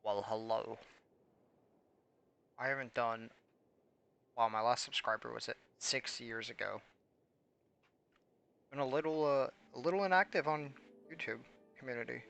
Well, hello. I haven't done. Well, my last subscriber was at 6 years ago. Been a little inactive on YouTube community.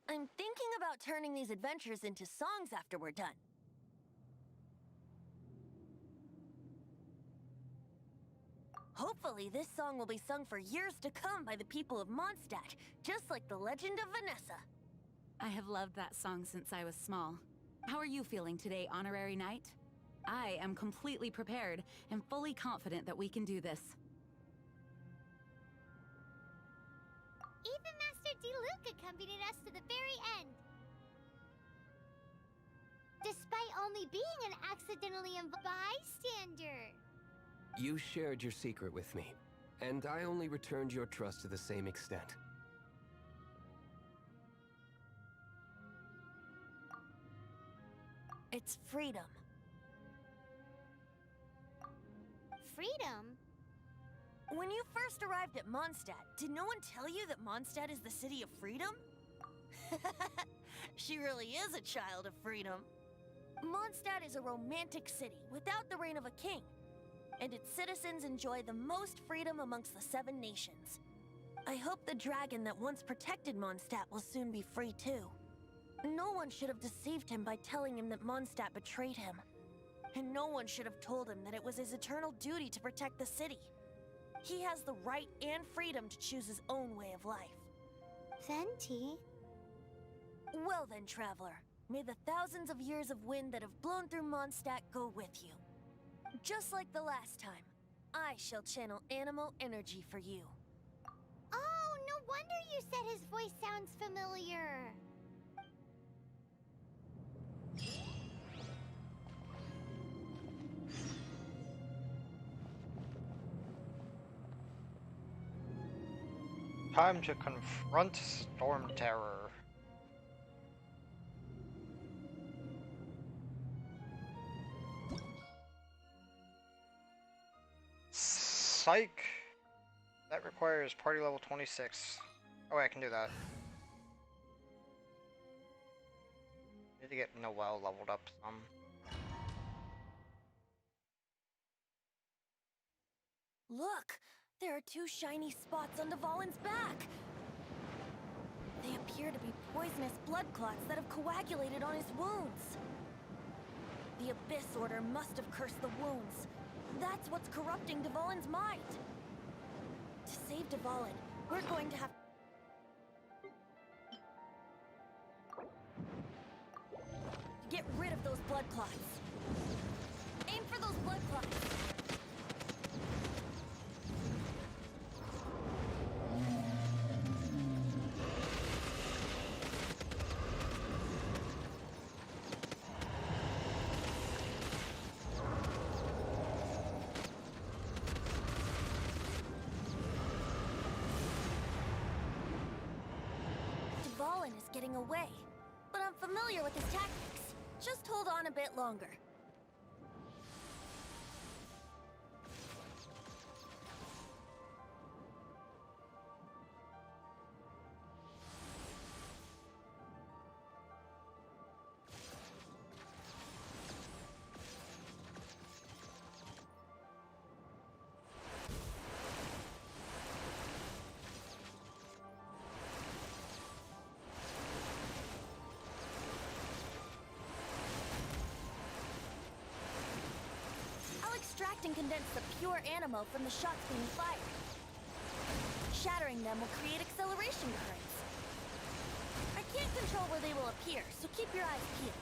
I'm thinking about turning these adventures into songs after we're done. Hopefully, this song will be sung for years to come by the people of Mondstadt, just like the legend of Vanessa. I have loved that song since I was small. How are you feeling today, Honorary Knight? I am completely prepared and fully confident that we can do this. Even Master Diluc accompanied us to the very end. Despite only being an accidentally involved bystander. You shared your secret with me, and I only returned your trust to the same extent. It's freedom. Freedom? When you first arrived at Mondstadt, did no one tell you that Mondstadt is the city of freedom? She really is a child of freedom. Mondstadt is a romantic city without the reign of a king, and its citizens enjoy the most freedom amongst the 7 nations. I hope the dragon that once protected Mondstadt will soon be free too. No one should have deceived him by telling him that Mondstadt betrayed him. And no one should have told him that it was his eternal duty to protect the city. He has the right and freedom to choose his own way of life. Venti? Well then, traveler, may the thousands of years of wind that have blown through Mondstadt go with you. Just like the last time, I shall channel animal energy for you. Oh, no wonder you said his voice sounds familiar. Time to confront Storm Terror. Psych! That requires party level 26. Oh wait, I can do that. Need to get Noelle leveled up some. Look! There are 2 shiny spots on Dvalin's back! They appear to be poisonous blood clots that have coagulated on his wounds. The Abyss Order must have cursed the wounds. That's what's corrupting Dvalin's mind. To save Dvalin, we're going to have... clots. Aim for those blood clots. Dvalin is getting away, but I'm familiar with his tactics. Just hold on a bit longer. I'll extract and condense the pure animo from the shots being fired. Shattering them will create acceleration currents. I can't control where they will appear, so keep your eyes peeled.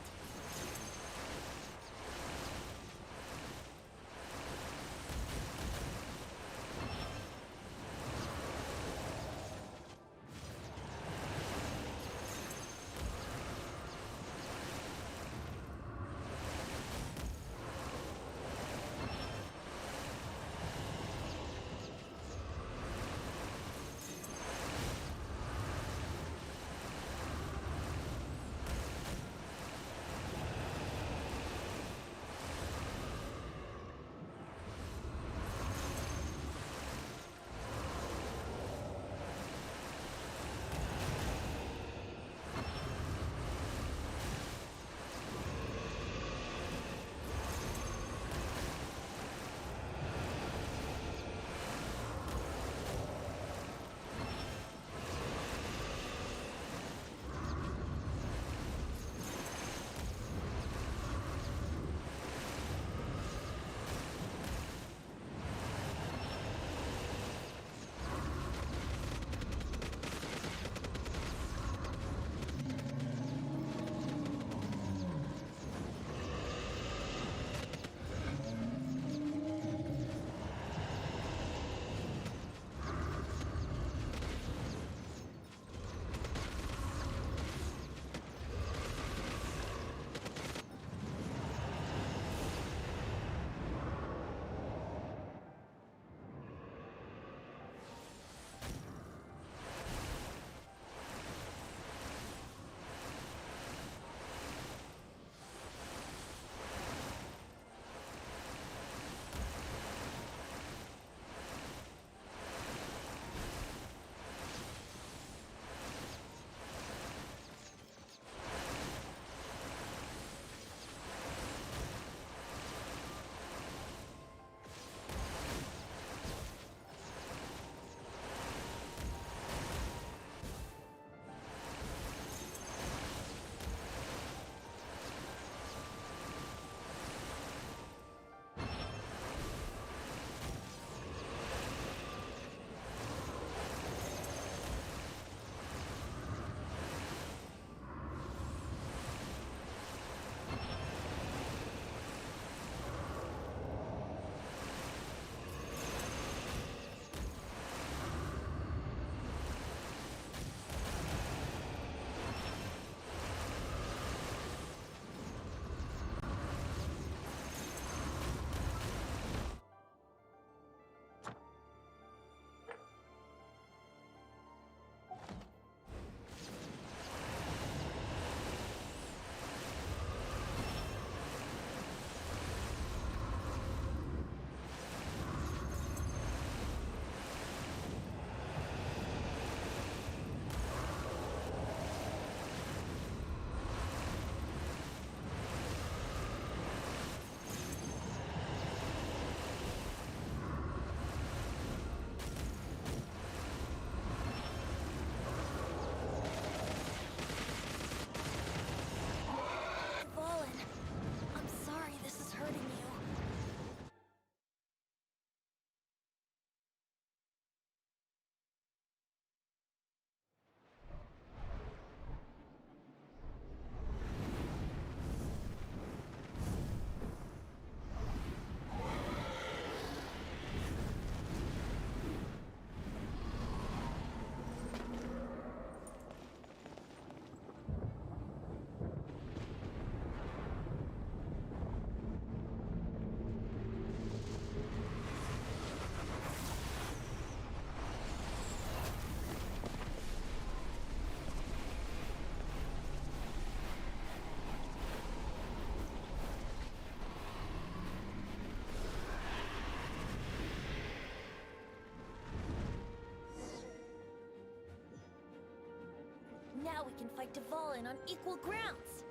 can fight Dvalin on equal grounds.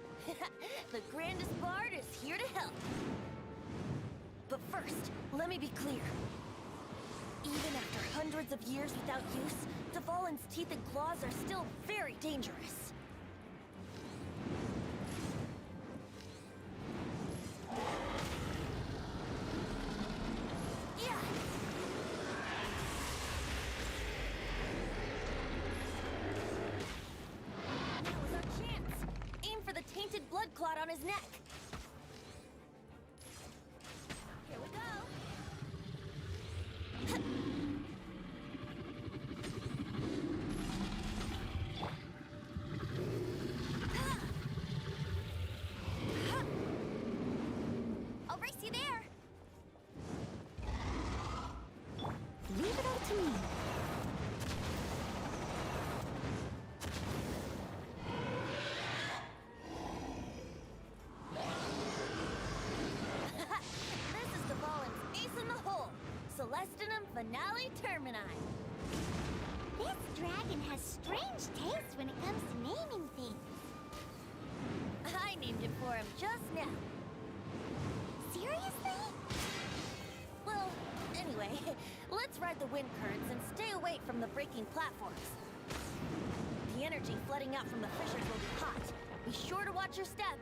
The grandest bard is here to help. But first, let me be clear. Even after hundreds of years without use, Dvalin's teeth and claws are still very dangerous. Yeah! Now is our chance. Aim for the tainted blood clot on his neck. Here we go. I'll race you there. Leave it all to me. This is Dvalin's ace in the hole. Celestinum Finale Termini. This dragon has strange taste when it comes to naming things. I named it for him just now. Seriously? Well, anyway, let's ride the wind currents and stay away from the breaking platforms. The energy flooding out from the fissures will be hot. Be sure to watch your step.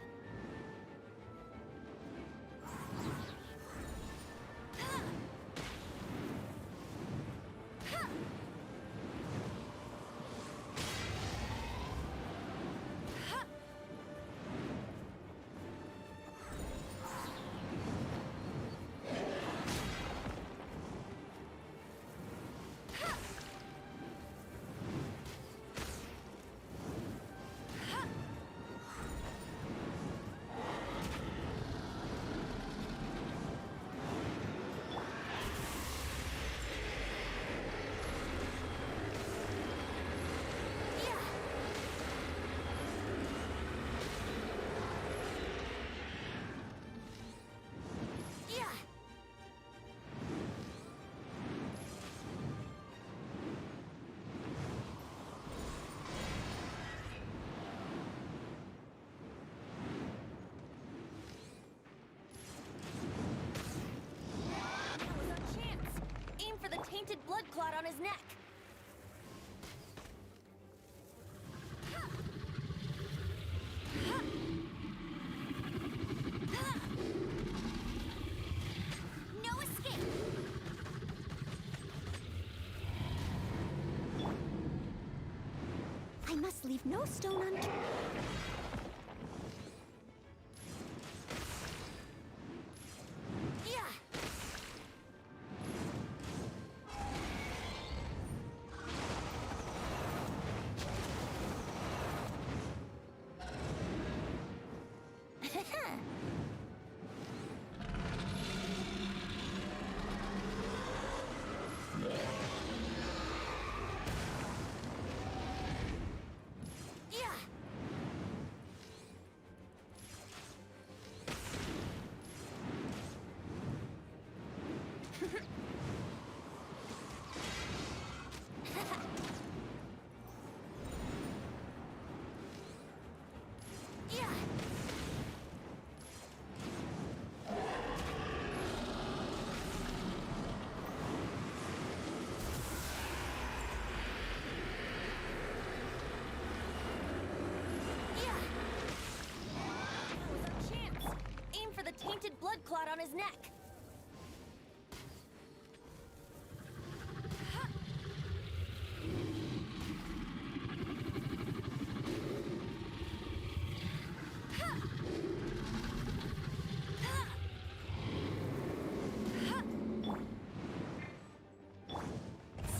Yeah! Now is our chance. Aim for the tainted blood clot on his neck. No escape. I must leave no stone unturned. Yeah! Yeah! Yeah! Yeah! That was our chance. Aim for the tainted blood clot on his neck.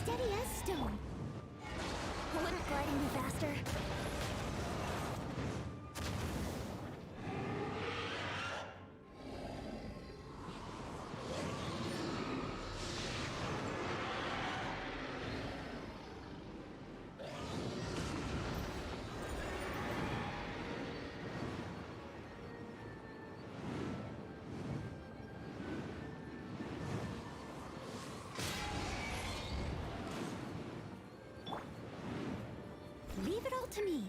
Steady as stone. Wouldn't gliding be faster? Leave it all to me.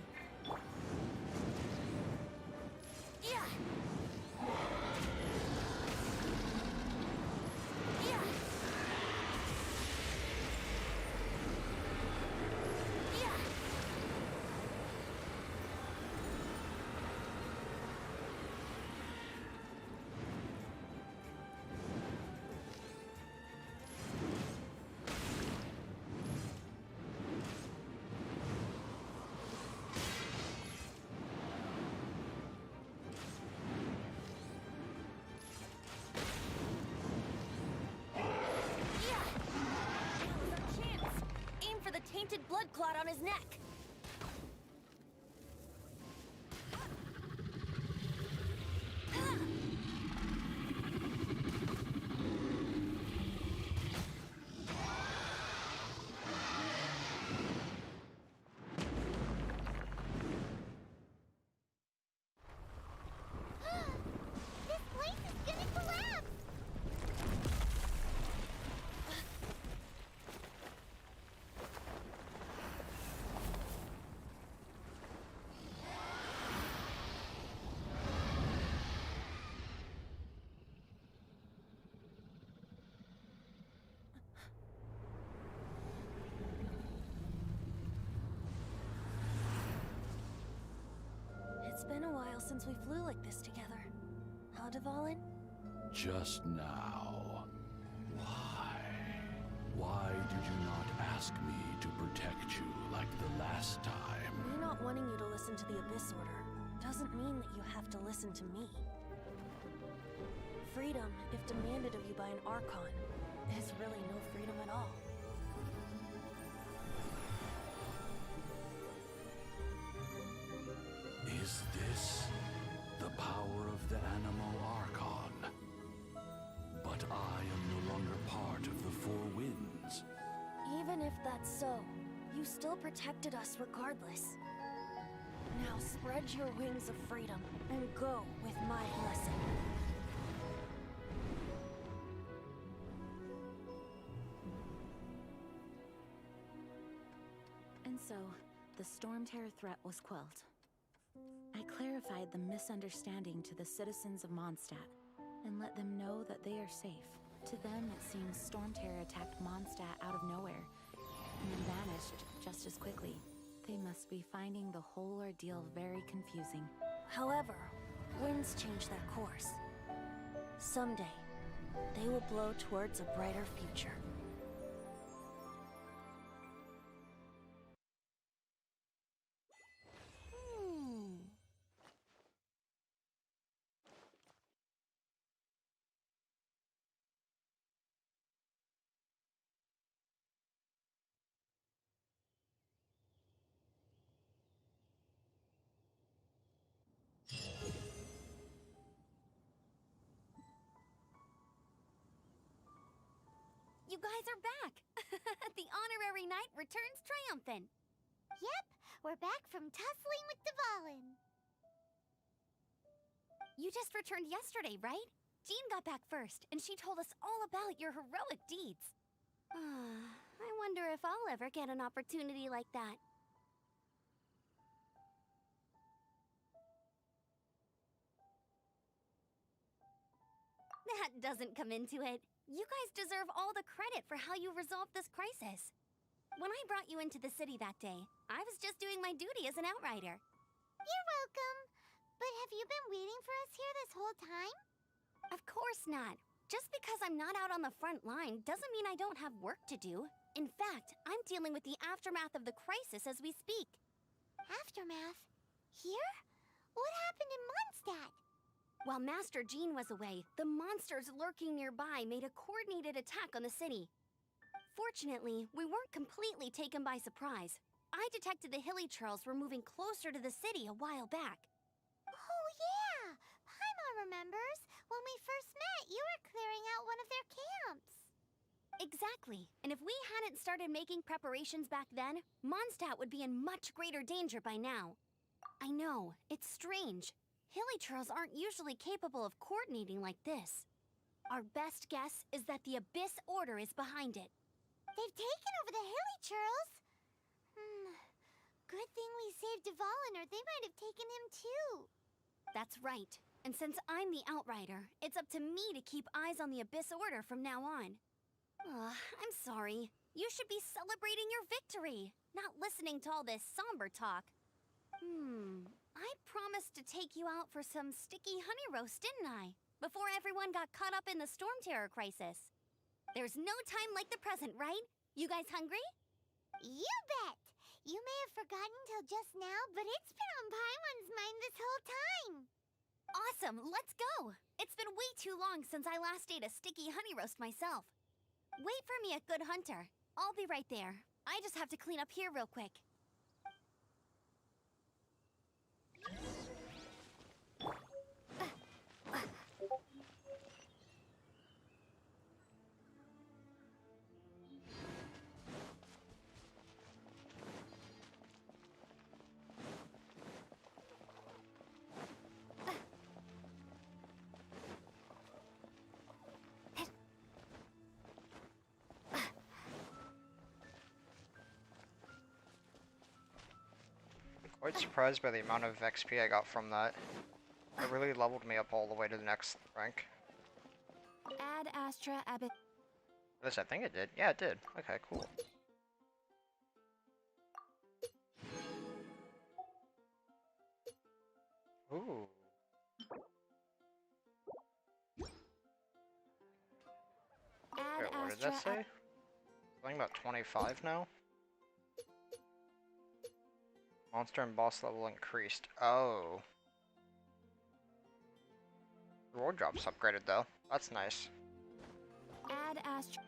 painted blood clot on his neck. This place is gonna collapse! It's been a while since we flew like this together. Huh, Dvalin? Just now. Why? Why did you not ask me to protect you like the last time? Me not wanting you to listen to the Abyss Order doesn't mean that you have to listen to me. Freedom, if demanded of you by an Archon, is really no freedom at all. Is this the power of the Anemo Archon? But I am no longer part of the Four Winds. Even if that's so, you still protected us regardless. Now spread your wings of freedom and go with my blessing. And so, the Storm Terror threat was quelled. I clarified the misunderstanding to the citizens of Mondstadt and let them know that they are safe. To them, it seems Storm Terror attacked Mondstadt out of nowhere and then vanished just as quickly. They must be finding the whole ordeal very confusing. However, winds change their course. Someday, they will blow towards a brighter future. You guys are back! The honorary knight returns triumphant. Yep, we're back from tussling with Dvalin. You just returned yesterday, right? Jean got back first, and she told us all about your heroic deeds. I wonder if I'll ever get an opportunity like that. That doesn't come into it. You guys deserve all the credit for how you resolved this crisis. When I brought you into the city that day, I was just doing my duty as an outrider. You're welcome. But have you been waiting for us here this whole time? Of course not. Just because I'm not out on the front line doesn't mean I don't have work to do. In fact, I'm dealing with the aftermath of the crisis as we speak. Aftermath? Here? What happened in Mondstadt? While Master Jean was away, the monsters lurking nearby made a coordinated attack on the city. Fortunately, we weren't completely taken by surprise. I detected the Hilichurls were moving closer to the city a while back. Oh yeah! Paimon remembers. When we first met, you were clearing out one of their camps. Exactly. And if we hadn't started making preparations back then, Mondstadt would be in much greater danger by now. I know, it's strange. Hilichurls aren't usually capable of coordinating like this. Our best guess is that the Abyss Order is behind it. They've taken over the Hilichurls? Good thing we saved Dvalin, or they might have taken him too. That's right. And since I'm the Outrider, it's up to me to keep eyes on the Abyss Order from now on. I'm sorry. You should be celebrating your victory, not listening to all this somber talk. I promised to take you out for some sticky honey roast, didn't I? Before everyone got caught up in the Storm Terror crisis. There's no time like the present, right? You guys hungry? You bet! You may have forgotten till just now, but it's been on Paimon's mind this whole time. Awesome, let's go! It's been way too long since I last ate a sticky honey roast myself. Wait for me at Good Hunter. I'll be right there. I just have to clean up here real quick. Quite surprised by the amount of XP I got from that. It really leveled me up all the way to the next rank. Ad Astra Abyss. Yes, I think it did. Yeah, it did. Okay, cool. Ooh. Ad Wait, what did Astra that say? Something about 25 now? Monster and boss level increased. Oh. Reward drops upgraded though. That's nice. Ad Astra.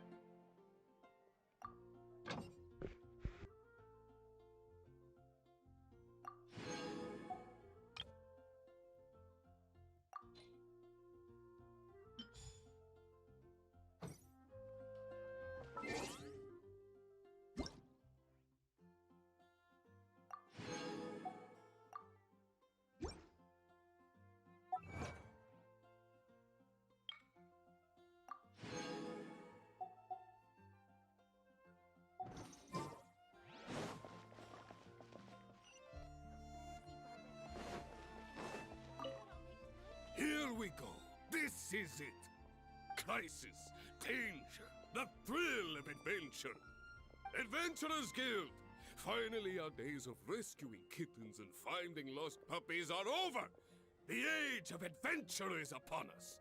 Here we go. This is it. Crisis, danger, the thrill of adventure. Adventurers Guild! Finally, our days of rescuing kittens and finding lost puppies are over. The age of adventure is upon us.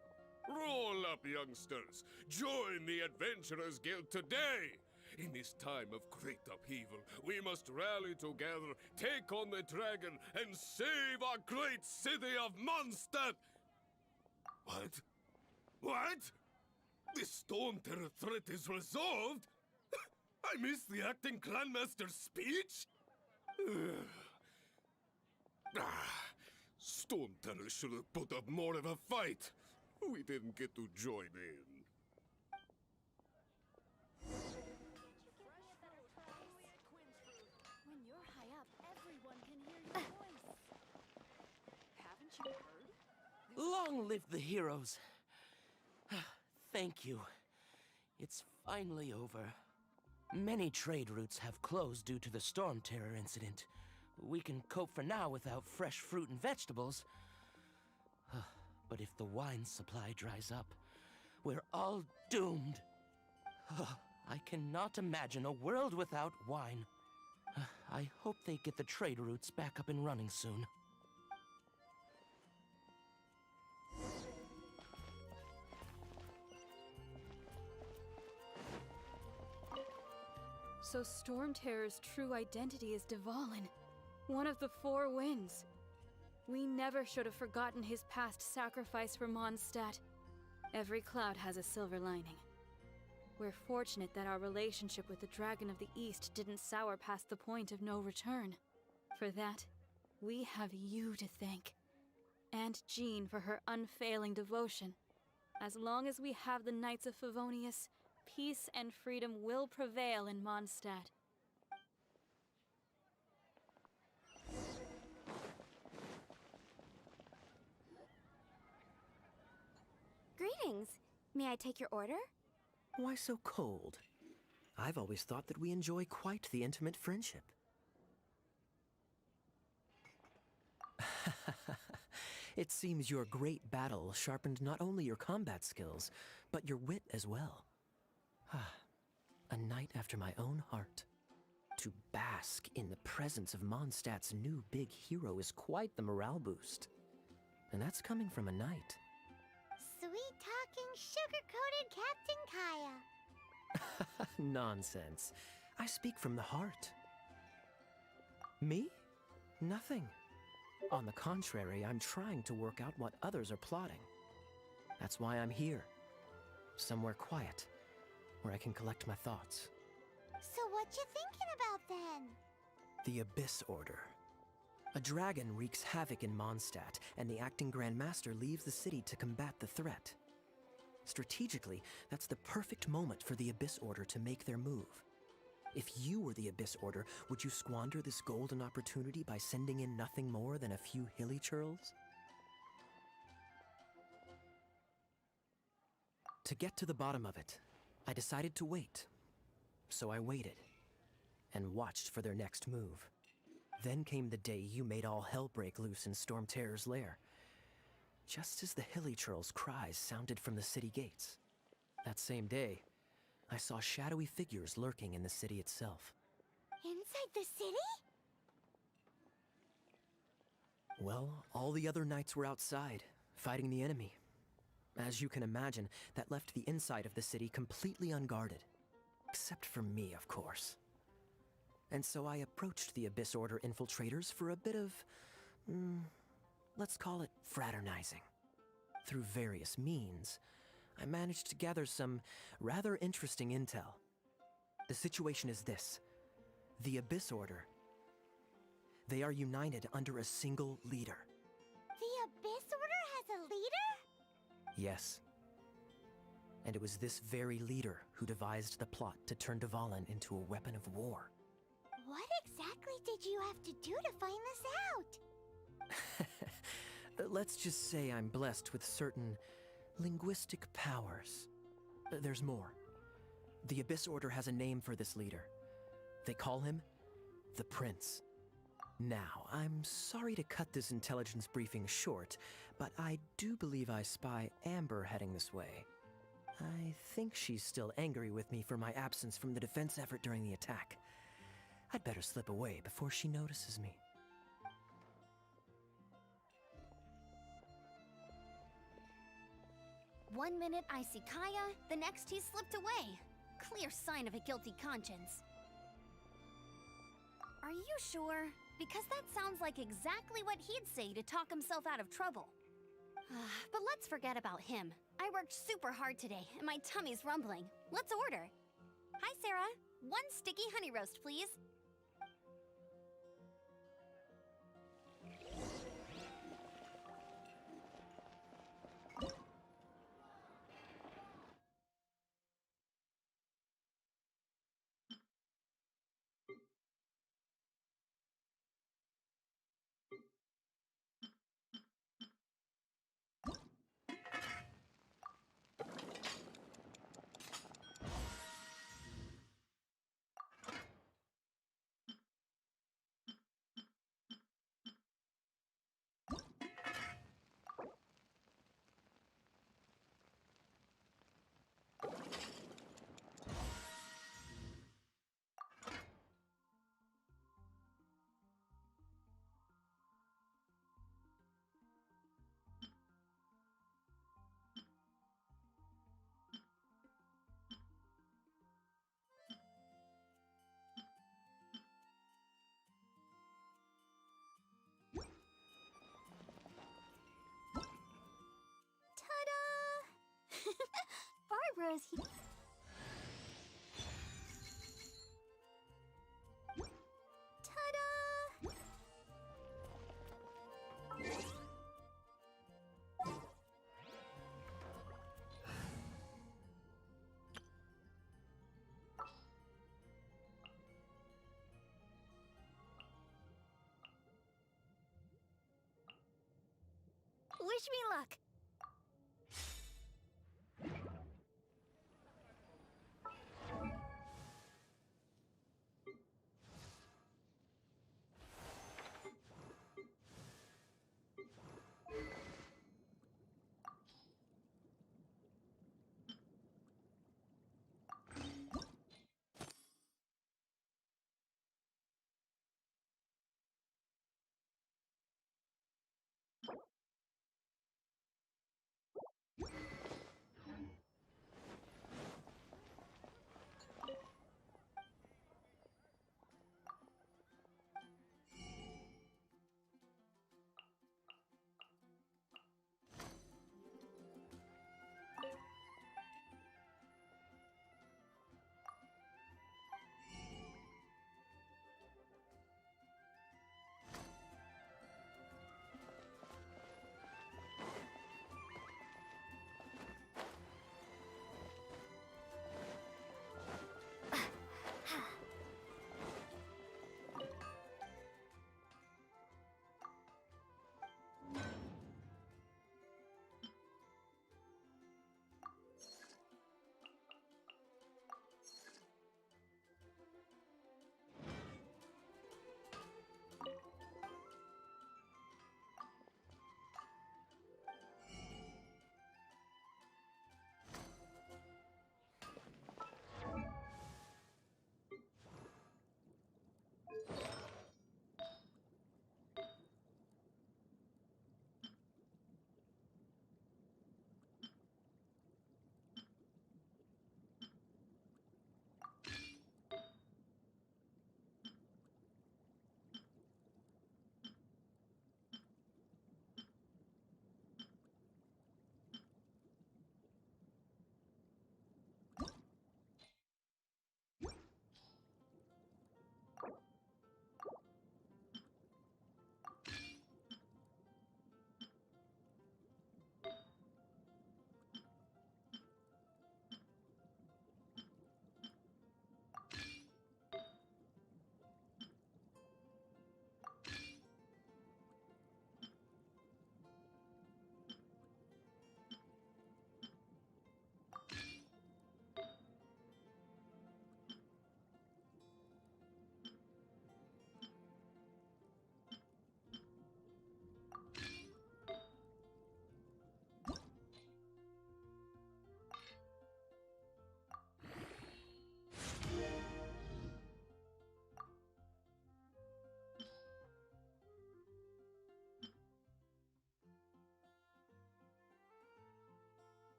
Roll up, youngsters. Join the Adventurers Guild today. In this time of great upheaval, we must rally together, take on the dragon, and save our great city of Mondstadt. What? What? The Storm Terror threat is resolved? I missed the acting clanmaster's speech? Storm Terror should have put up more of a fight. We didn't get to join in. When you're high up, everyone can hear your voice. Haven't you heard? Long live the heroes. Thank you. It's finally over. Many trade routes have closed due to the Storm Terror incident. We can cope for now without fresh fruit and vegetables. But if the wine supply dries up, we're all doomed. I cannot imagine a world without wine. I hope they get the trade routes back up and running soon. So Storm Terror's true identity is Dvalin, one of the Four Winds. We never should have forgotten his past sacrifice for Mondstadt. Every cloud has a silver lining. We're fortunate that our relationship with the Dragon of the East didn't sour past the point of no return. For that, we have you to thank. And Jean for her unfailing devotion. As long as we have the Knights of Favonius, peace and freedom will prevail in Mondstadt. Greetings. May I take your order? Why so cold? I've always thought that we enjoy quite the intimate friendship. It seems your great battle sharpened not only your combat skills, but your wit as well. A knight after my own heart. To bask in the presence of Mondstadt's new big hero is quite the morale boost. And that's coming from a knight. Sweet-talking, sugar-coated Captain Kaya. Nonsense. I speak from the heart. Me? Nothing. On the contrary, I'm trying to work out what others are plotting. That's why I'm here. Somewhere quiet, where I can collect my thoughts. So what you thinking about then? The Abyss Order. A dragon wreaks havoc in Mondstadt, and the acting Grand Master leaves the city to combat the threat. Strategically, that's the perfect moment for the Abyss Order to make their move. If you were the Abyss Order, would you squander this golden opportunity by sending in nothing more than a few hilly churls? To get to the bottom of it, I decided to wait. So I waited, and watched for their next move. Then came the day you made all hell break loose in Storm Terror's lair. Just as the hilly churls' cries sounded from the city gates. That same day, I saw shadowy figures lurking in the city itself. Inside the city? Well, all the other knights were outside, fighting the enemy. As you can imagine, that left the inside of the city completely unguarded. Except for me, of course. And so I approached the Abyss Order infiltrators for a bit of, let's call it fraternizing. Through various means, I managed to gather some rather interesting intel. The situation is this. The Abyss Order, they are united under a single leader. The Abyss Order has a leader? Yes. And it was this very leader who devised the plot to turn Dvalin into a weapon of war. What exactly did you have to do to find this out? Let's just say I'm blessed with certain linguistic powers. There's more. The Abyss Order has a name for this leader. They call him the Prince. Now, I'm sorry to cut this intelligence briefing short, but I do believe I spy Amber heading this way. I think she's still angry with me for my absence from the defense effort during the attack. I'd better slip away before she notices me. One minute I see Kaya, the next he slipped away. Clear sign of a guilty conscience. Are you sure? Because that sounds like exactly what he'd say to talk himself out of trouble. But let's forget about him. I worked super hard today, and my tummy's rumbling. Let's order. Hi, Sarah. One sticky honey roast, please. Barbara's here. Ta-da! Wish me luck.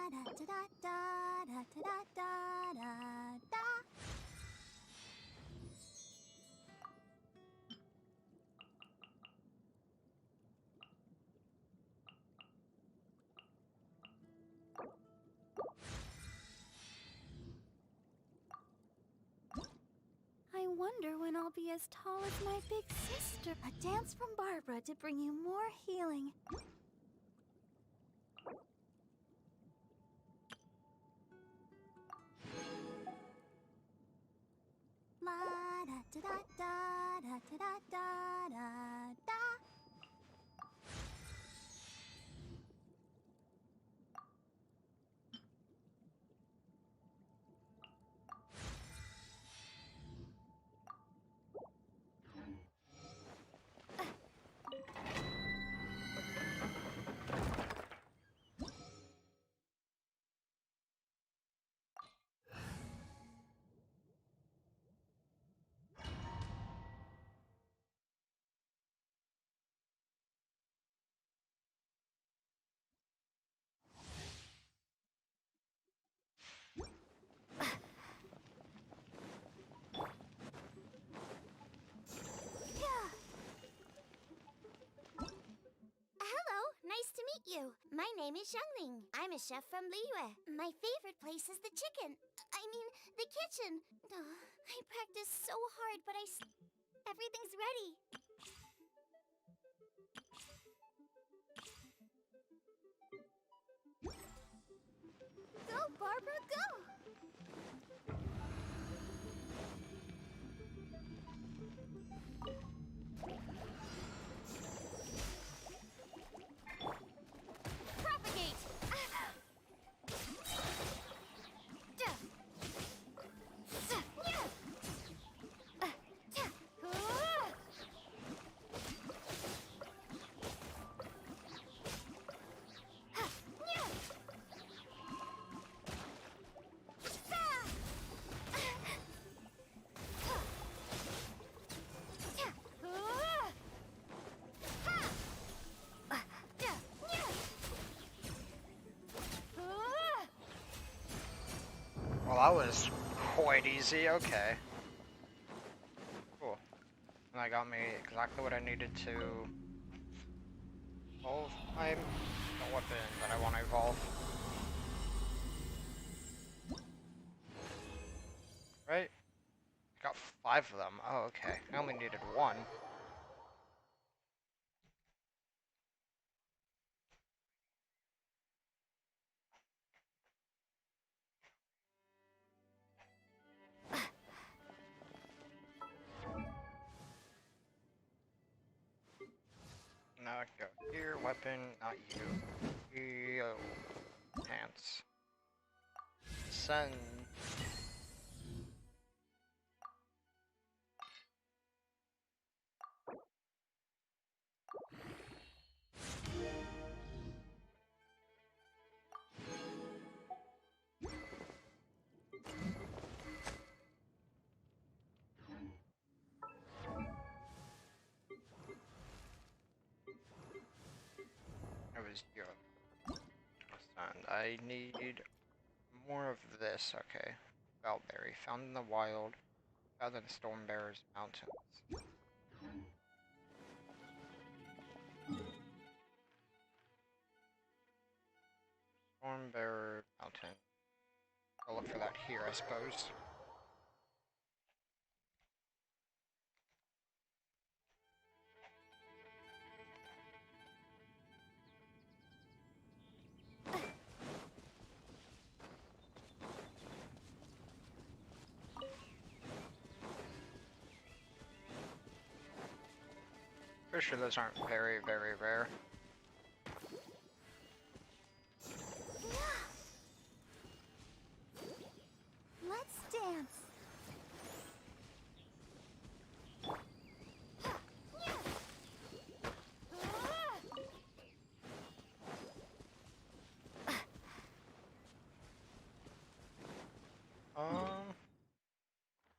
I wonder when I'll be as tall as my big sister. A dance from Barbara to bring you more healing. La da da da da da da da da da. Hello, nice to meet you. My name is Xiangling. I'm a chef from Liyue. My favorite place is the chicken. I mean, the kitchen. I practice so hard, but everything's ready. Go, Barbara, go! Propagate! Well, that was quite easy. Okay. Cool. And that got me exactly what I needed to evolve my the weapon that I want to evolve. Right? I got 5 of them. Oh, okay. I only needed 1. Now I can go here, weapon, not you. Yo. Pants. Send. It was yo. And I need more of this. Okay. Bellberry, found in the wild, found in the Stormbearer's mountains. Stormbearer mountain. I'll look for that here, I suppose. Pretty sure those aren't very, very rare. Let's dance.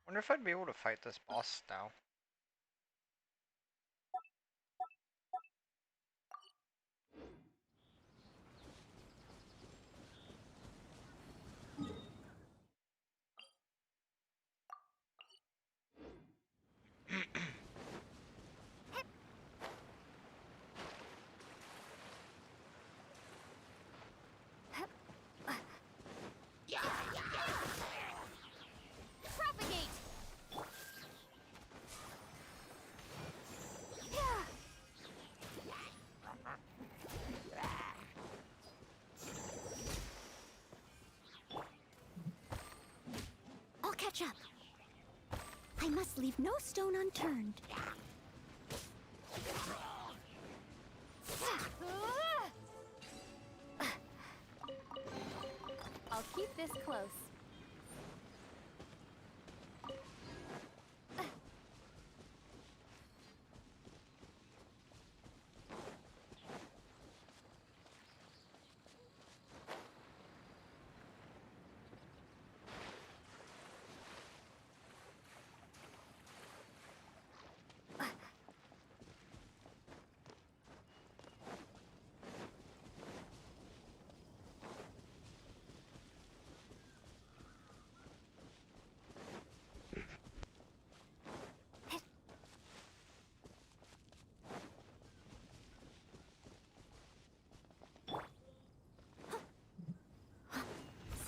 Wonder if I'd be able to fight this boss now. catch up. I must leave no stone unturned. I'll keep this close.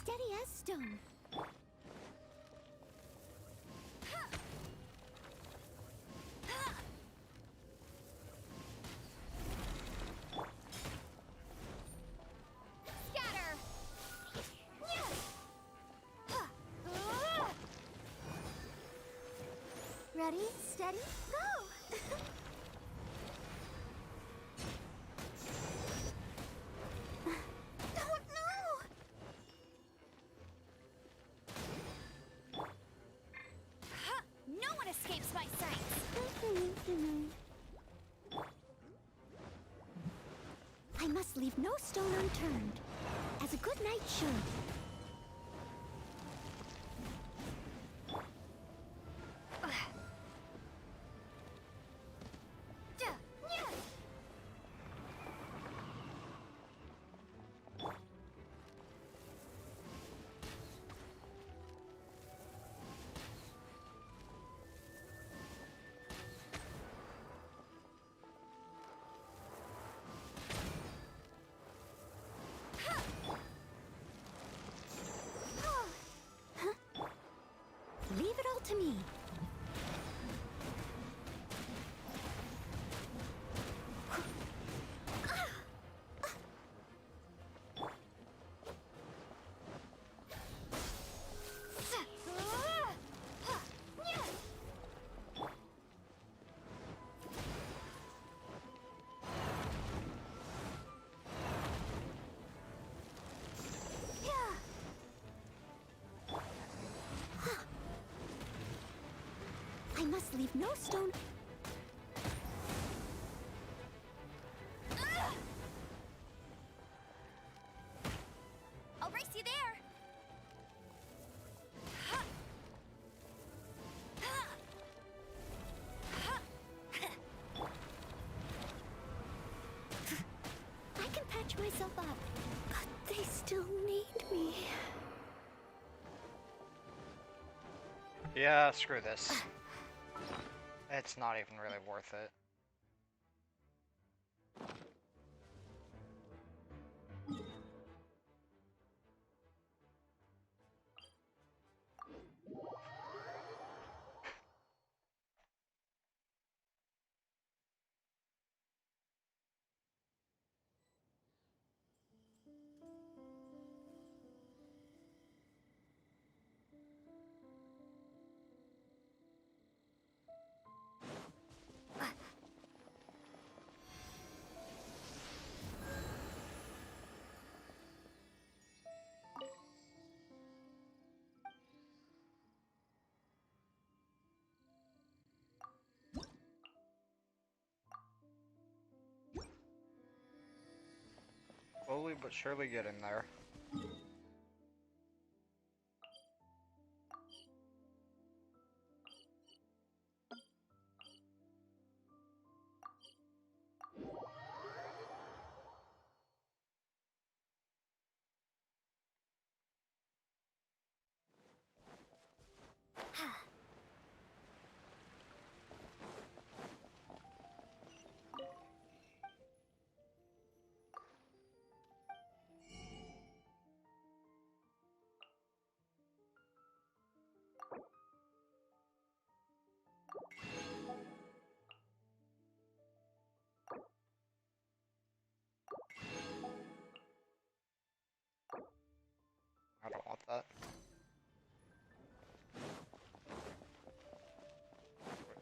Steady as stone. Scatter! Ready, steady, go! Oh no! No one escapes my sight! I must leave no stone unturned, as a good knight should. Leave it all to me. I must leave no stone. I'll race you there! I can patch myself up, but they still need me. Yeah, screw this. It's not even really worth it. Slowly but surely getting there.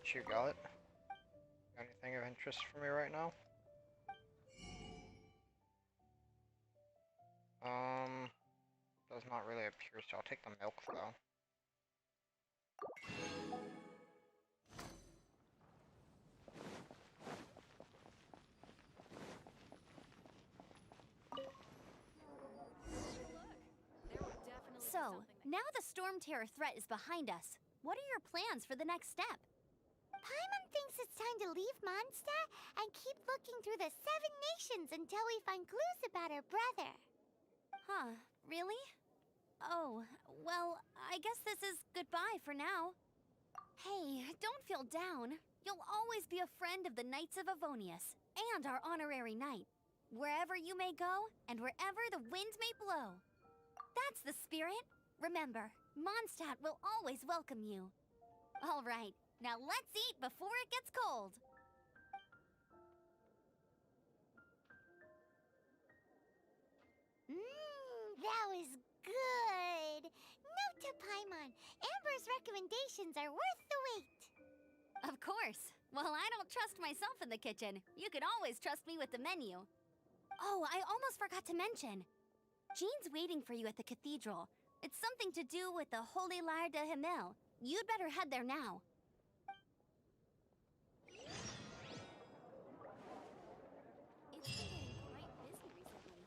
What you got? Anything of interest for me right now? Does not really appear, so I'll take the milk though. So, now the Storm Terror threat is behind us. What are your plans for the next step? Paimon thinks it's time to leave Mondstadt and keep looking through the 7 nations until we find clues about her brother. Huh, really? Oh, well, I guess this is goodbye for now. Hey, don't feel down. You'll always be a friend of the Knights of Avonius, and our honorary knight. Wherever you may go, and wherever the wind may blow. That's the spirit. Remember, Mondstadt will always welcome you. All right, now let's eat before it gets cold. That was good. Note to Paimon, Amber's recommendations are worth the wait. Of course. Well, I don't trust myself in the kitchen. You can always trust me with the menu. Oh, I almost forgot to mention. Jean's waiting for you at the cathedral. It's something to do with the Holy Lyre de Himmel. You'd better head there now. It's been getting quite busy recently.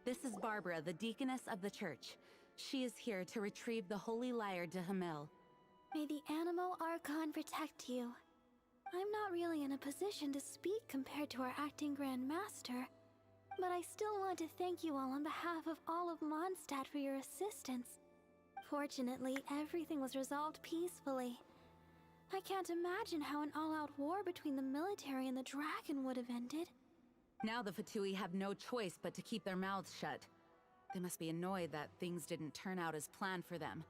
This is Barbara, the deaconess of the church. She is here to retrieve the Holy Lyre de Himmel. May the Animo Archon protect you. I'm not really in a position to speak compared to our acting Grand Master, but I still want to thank you all on behalf of all of Mondstadt for your assistance. Fortunately, everything was resolved peacefully. I can't imagine how an all-out war between the military and the dragon would have ended. Now the Fatui have no choice but to keep their mouths shut. They must be annoyed that things didn't turn out as planned for them.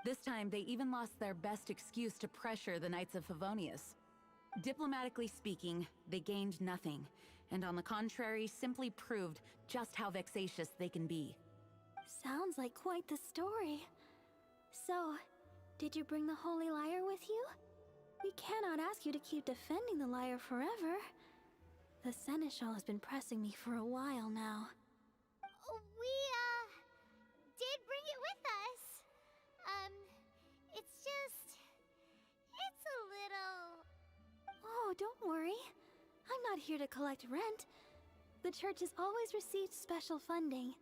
This time, they even lost their best excuse to pressure the Knights of Favonius. Diplomatically speaking, they gained nothing, and on the contrary, simply proved just how vexatious they can be. Sounds like quite the story. So, did you bring the Holy Lyre with you? We cannot ask you to keep defending the lyre forever. The Seneschal has been pressing me for a while now. We, did bring it with us. It's just... it's a little... Oh, don't worry. I'm not here to collect rent. The church has always received special funding.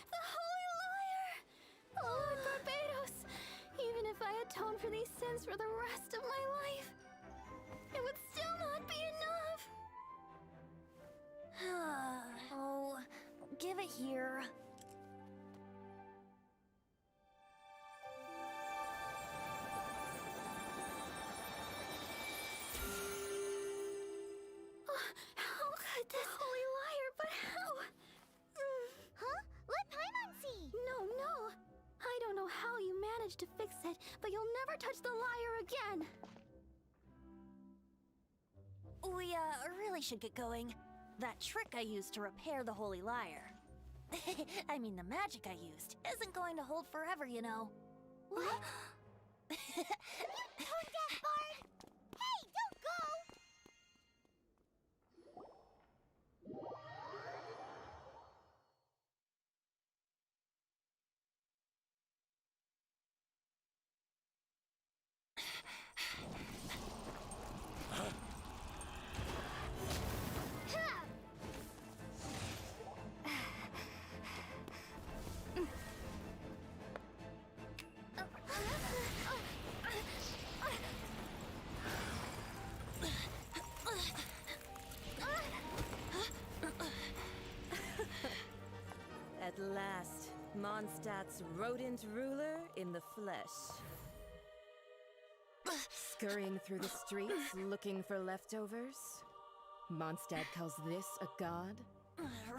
The Holy Lyre! Lord Barbatos! Even if I atone for these sins for the rest of my life, it would still not be enough! Oh, give it here. How could this Holy Lyre, but how? Huh? Let Paimon see! No. I don't know how you managed to fix it, but you'll never touch the lyre again! We, really should get going. That trick I used to repair the Holy Lyre. I mean, the magic I used isn't going to hold forever, you know. What? Tone deaf, Bard! Hey, don't go! At last, Mondstadt's rodent ruler in the flesh. Scurrying through the streets looking for leftovers? Mondstadt calls this a god?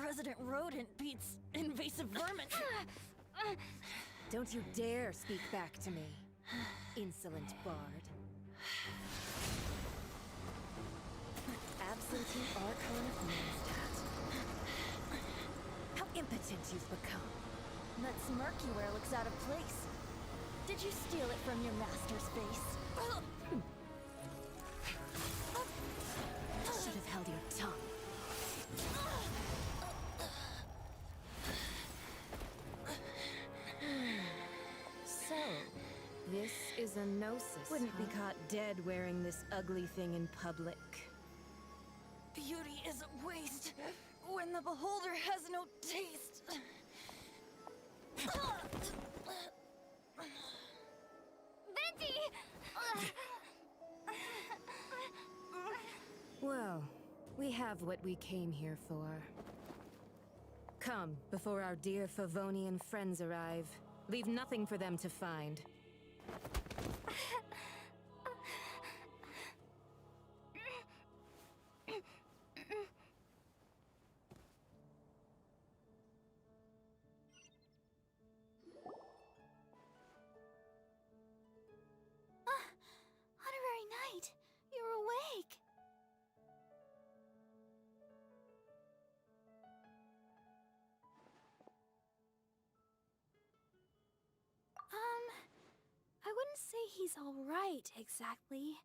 Resident rodent beats invasive vermin. Don't you dare speak back to me, insolent bard. Absentee Archon of Mondstadt. How impotent you've become. That smirk you wear looks out of place. Did you steal it from your master's face? Should have held your tongue. So, this is a Gnosis. Wouldn't be caught dead wearing this ugly thing in public. Beauty is a waste when the beholder has no taste. Venti! Well, we have what we came here for. Come, before our dear Favonian friends arrive. Leave nothing for them to find. Honorary Knight, you're awake. I wouldn't say he's all right, exactly.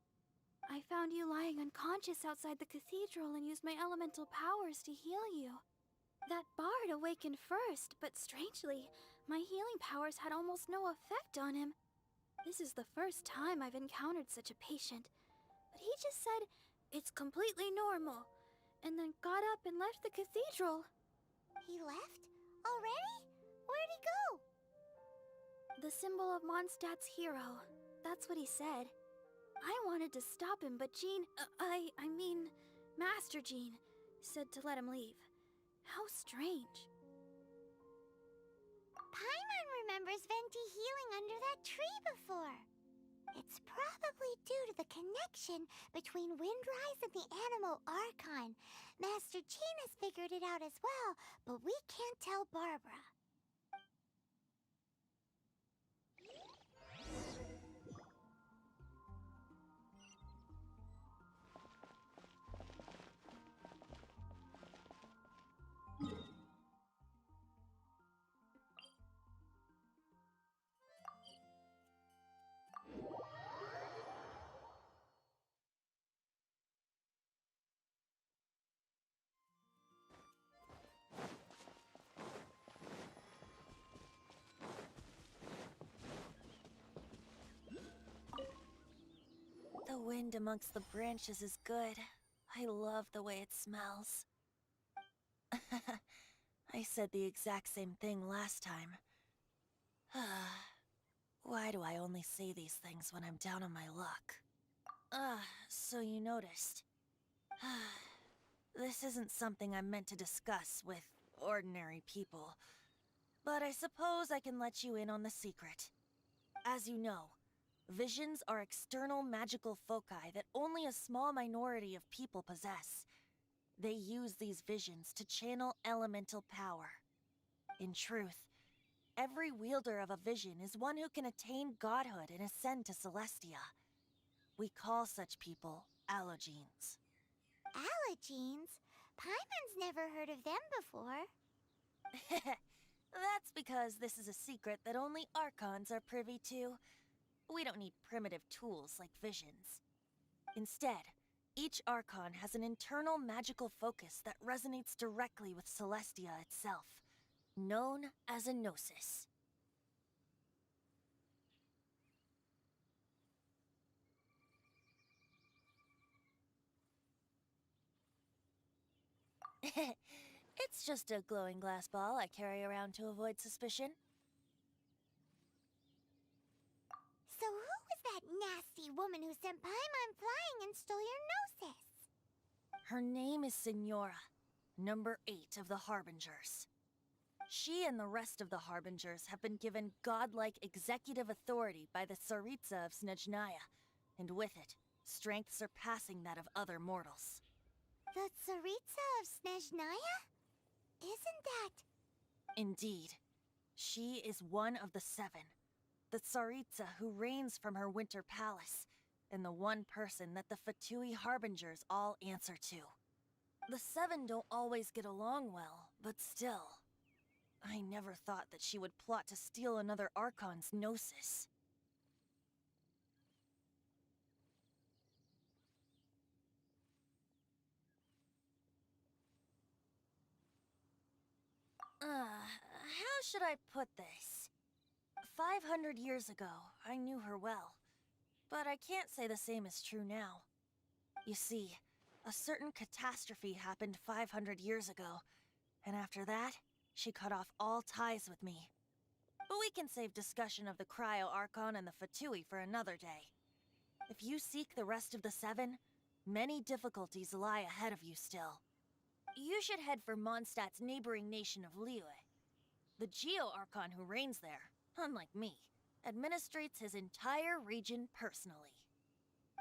I found you lying unconscious outside the cathedral and used my elemental powers to heal you. That bard awakened first, but strangely, my healing powers had almost no effect on him. This is the first time I've encountered such a patient, but he just said it's completely normal, and then got up and left the cathedral. He left? Already? Where'd he go? The symbol of Mondstadt's hero. That's what he said. I wanted to stop him, but Jean, I mean, Master Jean, said to let him leave. How strange. Paimon remembers Venti healing under that tree before. It's probably due to the connection between Windrise and the Animal Archon. Master Jean has figured it out as well, but we can't tell Barbara. The wind amongst the branches is good. I love the way it smells. I said the exact same thing last time. Why do I only say these things when I'm down on my luck? So you noticed. This isn't something I'm meant to discuss with ordinary people. But I suppose I can let you in on the secret. As you know, visions are external magical foci that only a small minority of people possess. They use these visions to channel elemental power. In truth, every wielder of a vision is one who can attain godhood and ascend to Celestia. We call such people Allogenes. Allergenes? Paimon's never heard of them before. That's because this is a secret that only Archons are privy to. We don't need primitive tools like visions. Instead, each Archon has an internal magical focus that resonates directly with Celestia itself, known as a Gnosis. It's just a glowing glass ball I carry around to avoid suspicion. So who was that nasty woman who sent Paimon flying and stole your Gnosis? Her name is Signora, number 8 of the Harbingers. She and the rest of the Harbingers have been given godlike executive authority by the Tsaritsa of Snezhnaya, and with it, strength surpassing that of other mortals. The Tsaritsa of Snezhnaya? Isn't that... Indeed. She is one of the 7. The Tsaritsa who reigns from her winter palace, and the one person that the Fatui Harbingers all answer to. The 7 don't always get along well, but still. I never thought that she would plot to steal another Archon's Gnosis. How should I put this? 500 years ago, I knew her well. But I can't say the same is true now. You see, a certain catastrophe happened 500 years ago, and after that, she cut off all ties with me. But we can save discussion of the Cryo Archon and the Fatui for another day. If you seek the rest of the 7, many difficulties lie ahead of you still. You should head for Mondstadt's neighboring nation of Liyue. The Geo Archon who reigns there, unlike me, administrates his entire region personally.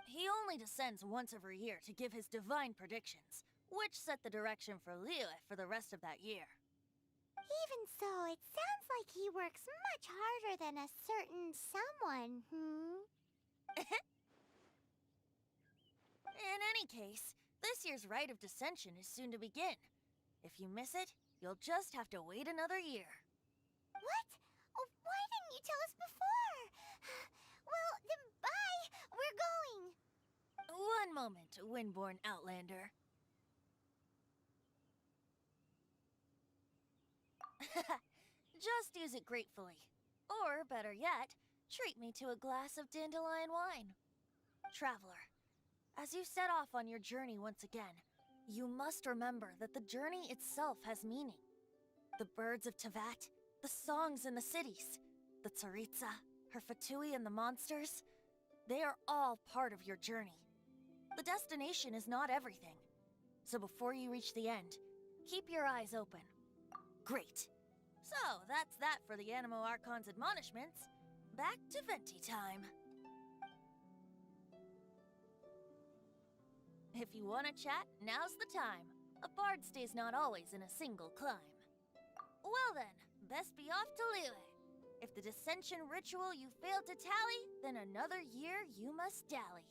He only descends once every year to give his divine predictions, which set the direction for Liyue for the rest of that year. Even so, it sounds like he works much harder than a certain someone, In any case, this year's Rite of Dissension is soon to begin. If you miss it, you'll just have to wait another year. What? Oh, why didn't you tell us before? Well, then bye! We're going! One moment, Windborn Outlander. Just use it gratefully. Or, better yet, treat me to a glass of dandelion wine. Traveler, as you set off on your journey once again, you must remember that the journey itself has meaning. The birds of Teyvat, the songs in the cities, the Tsaritsa, her Fatui and the monsters, they are all part of your journey. The destination is not everything. So before you reach the end, keep your eyes open. Great. So, that's that for the Animo Archon's admonishments. Back to Venti time. If you want to chat, now's the time. A bard stays not always in a single climb. Well then, best be off to Liyue. If the dissension ritual you failed to tally, then another year you must dally.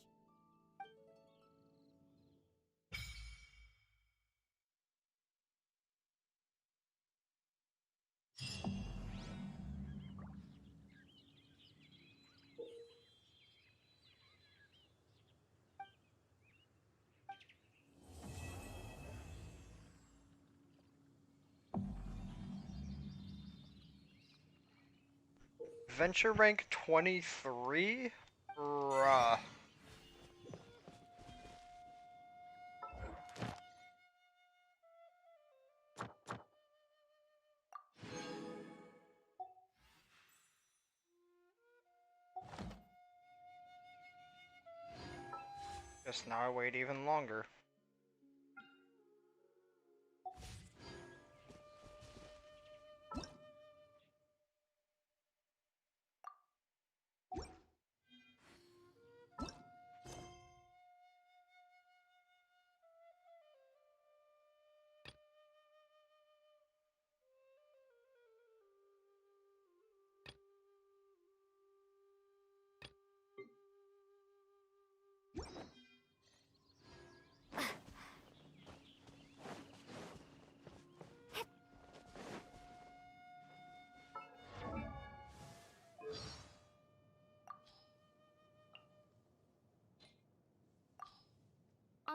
Adventure rank 23? Bruh. Guess now I wait even longer.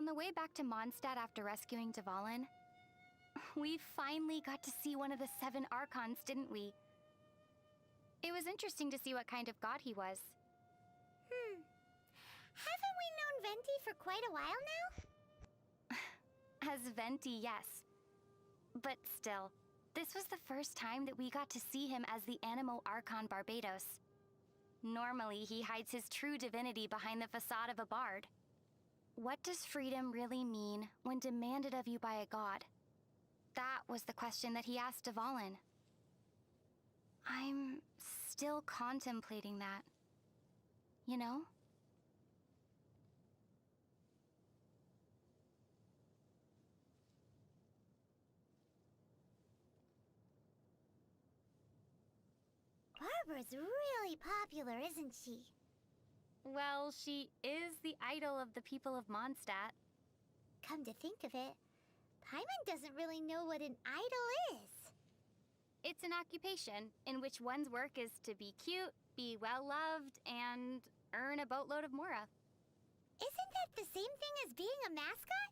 On the way back to Mondstadt after rescuing Dvalin, we finally got to see one of the 7 Archons, didn't we? It was interesting to see what kind of god he was. Haven't we known Venti for quite a while now? As Venti, yes. But still, this was the first time that we got to see him as the Animo Archon Barbatos. Normally, he hides his true divinity behind the facade of a bard. What does freedom really mean when demanded of you by a god? That was the question that he asked Dvalin. I'm still contemplating that. You know? Barbara's really popular, isn't she? Well, she is the idol of the people of Mondstadt. Come to think of it, Paimon doesn't really know what an idol is. It's an occupation in which one's work is to be cute, be well-loved, and earn a boatload of mora. Isn't that the same thing as being a mascot?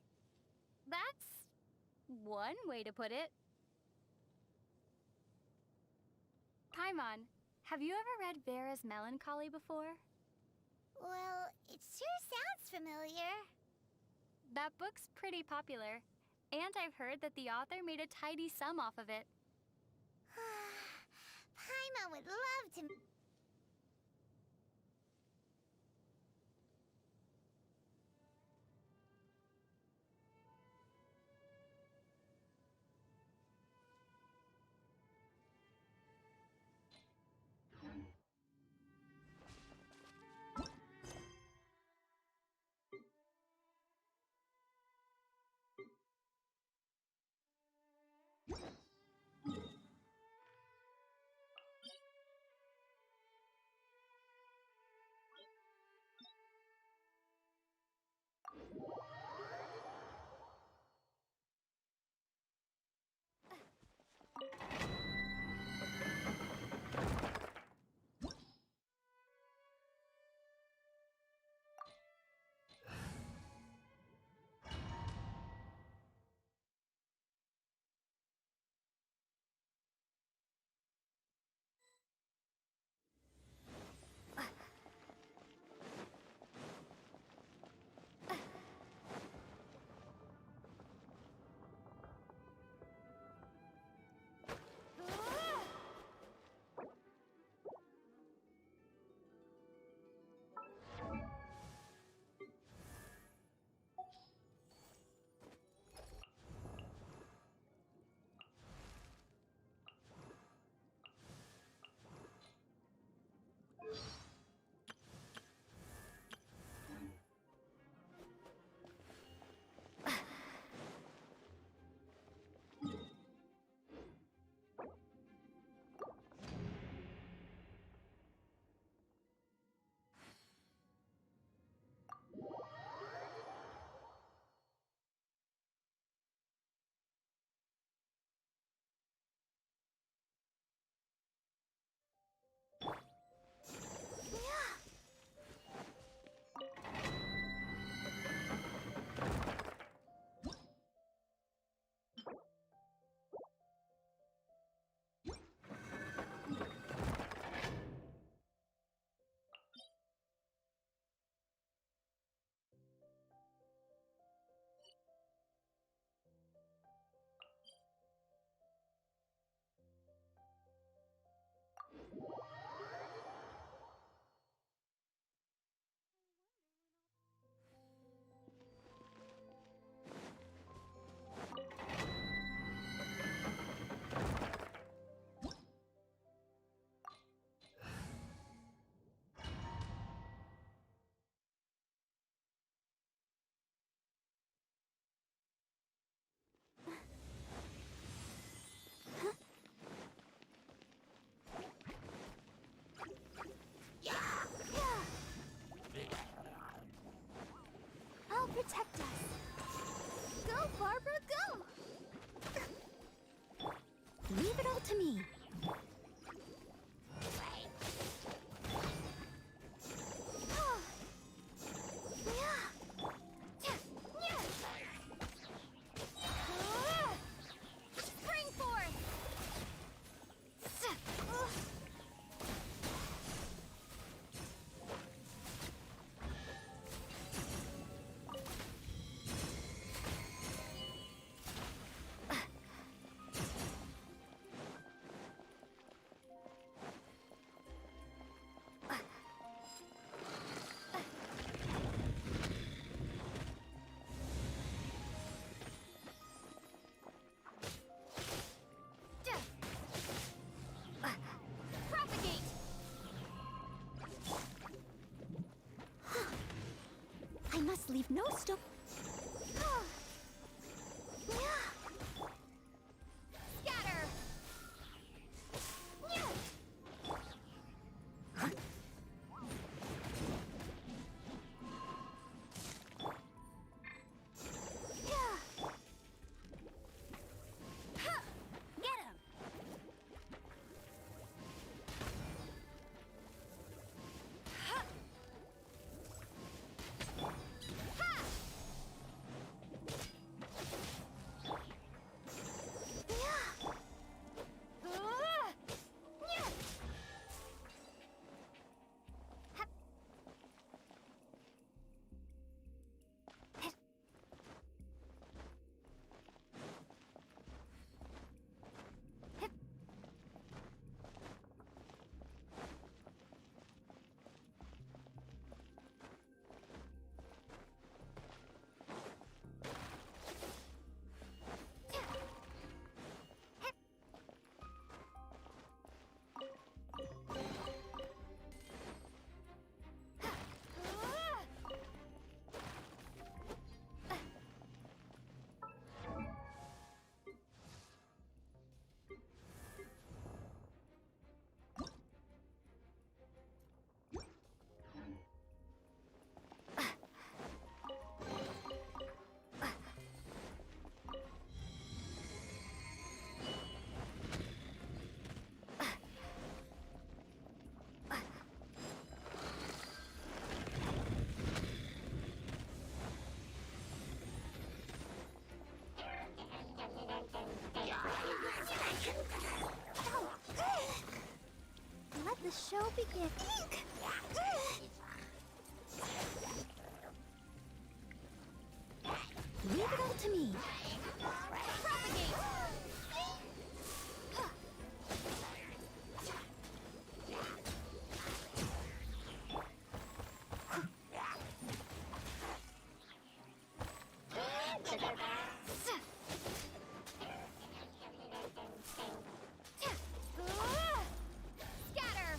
That's one way to put it. Paimon, have you ever read Vera's Melancholy before? Well, it sure sounds familiar. That book's pretty popular, and I've heard that the author made a tidy sum off of it. Paimon would love to... Protect us. Go, Barbara, go! Leave it all to me. leave no stone. Scatter! Get him! Let the show begin. Leave it all to me. Scatter!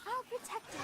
I'll protect us.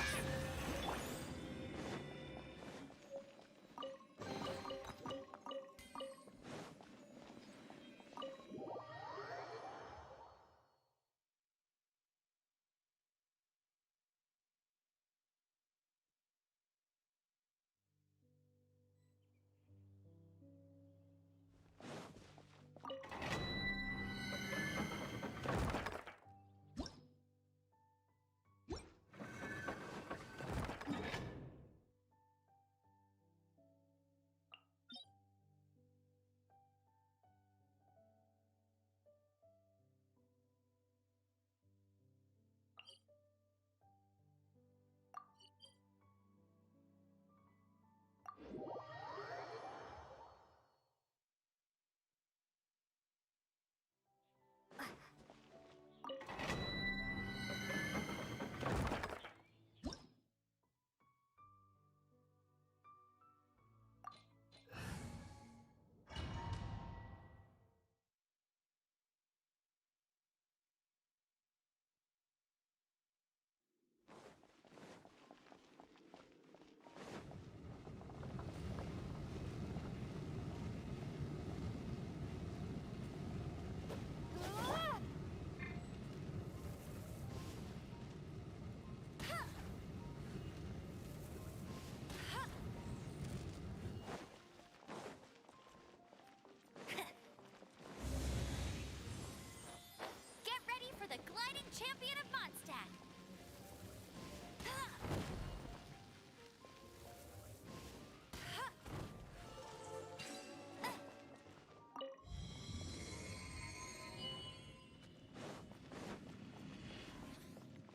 Champion of Mondstadt!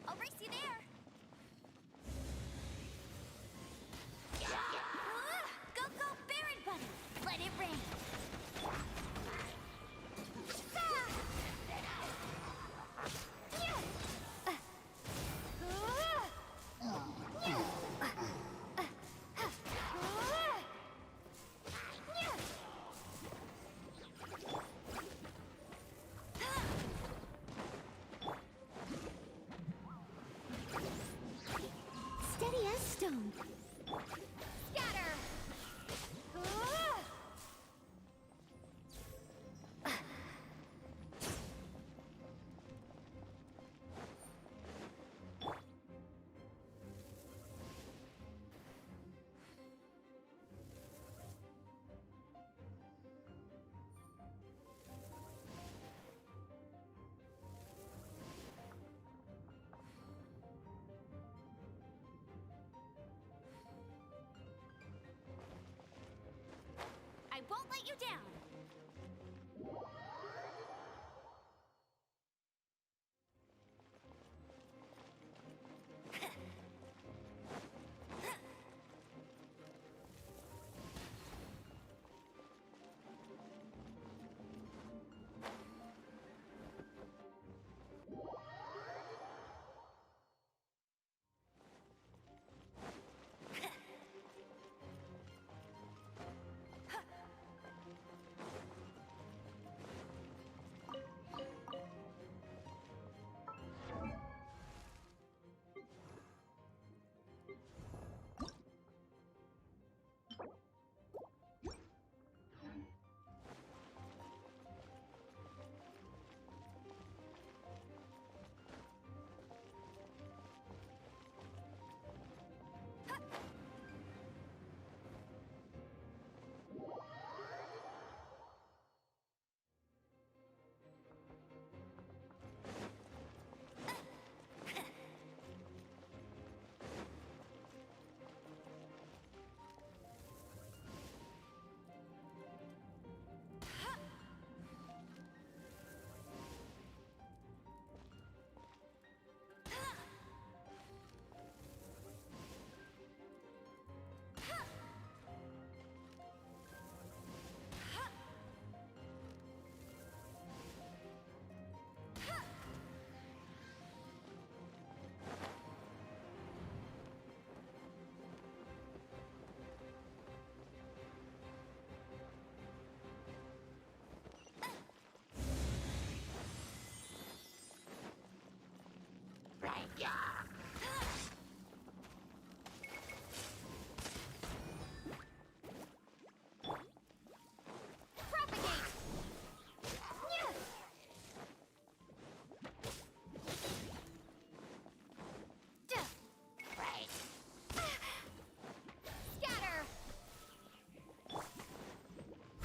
I'll race you there! Go, go, Baron Bunny! Let it rain! down. Scatter! Ah! I won't let you down!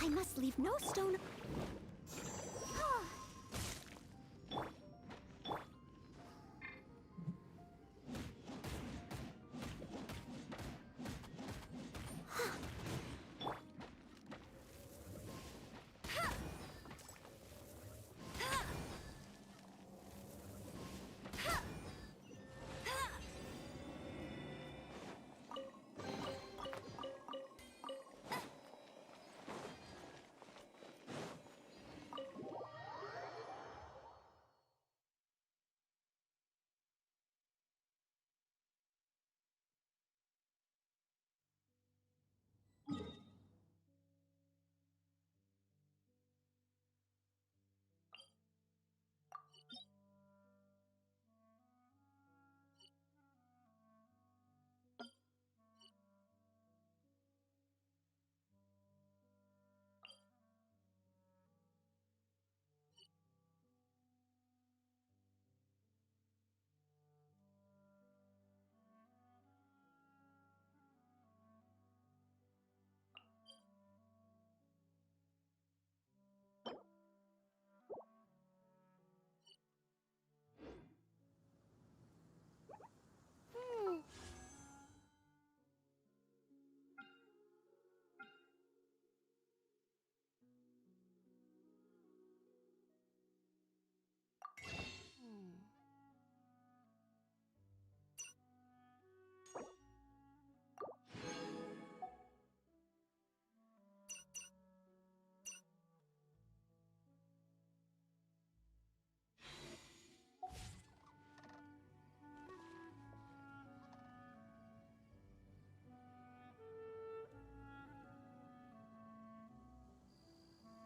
I must leave no stone